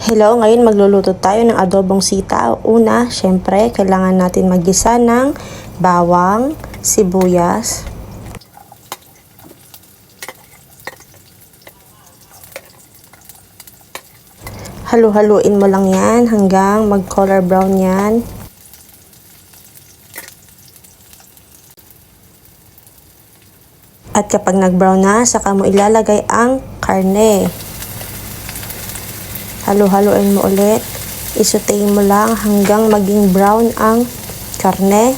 Hello, ngayon magluluto tayo ng adobong sitaw. Una, syempre, kailangan natin maggisa ng bawang, sibuyas, halu-haluin mo lang yan hanggang mag-color brown yan. At kapag nag-brown na, saka mo ilalagay ang karne. Halo-haloin mo ulit. Isutayin mo lang hanggang maging brown ang karne.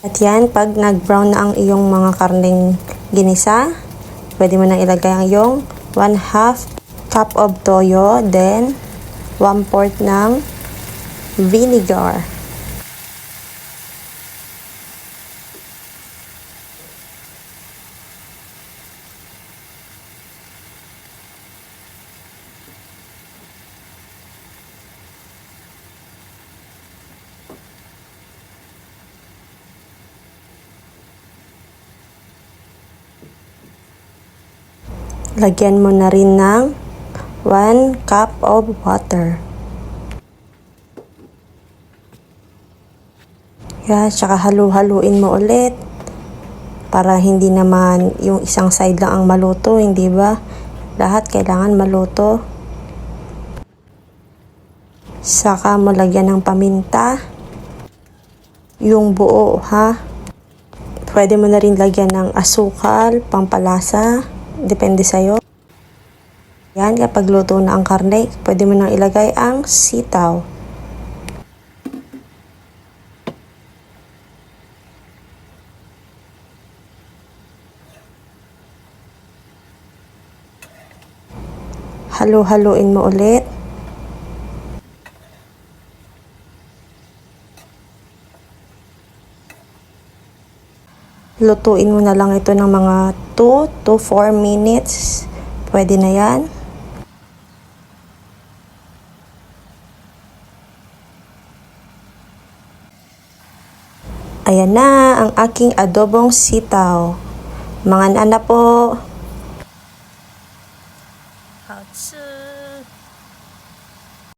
At yan, pag nag-brown na ang iyong mga karneng ginisa, pwede mo nang ilagay ang iyong 1/2 cup of toyo, then 1/4 ng vinegar. Lagyan mo na rin ng 1 cup of water. Yan, tsaka halu-haluin mo ulit para hindi naman yung isang side lang ang maluto, hindi ba? Lahat kailangan maluto. Saka mo lagyan ng paminta. Yung buo, ha? Pwede mo na rin lagyan ng asukal, pampalasa. Depende sa'yo. Yan, kapag luto na ang karne, pwede mo nang ilagay ang sitaw. Halo-haloin mo ulit. Lutuin mo na lang ito ng mga 2 to 4 minutes. Pwede na yan. Ayan na ang aking adobong sitaw. Mga nana po. 好吃。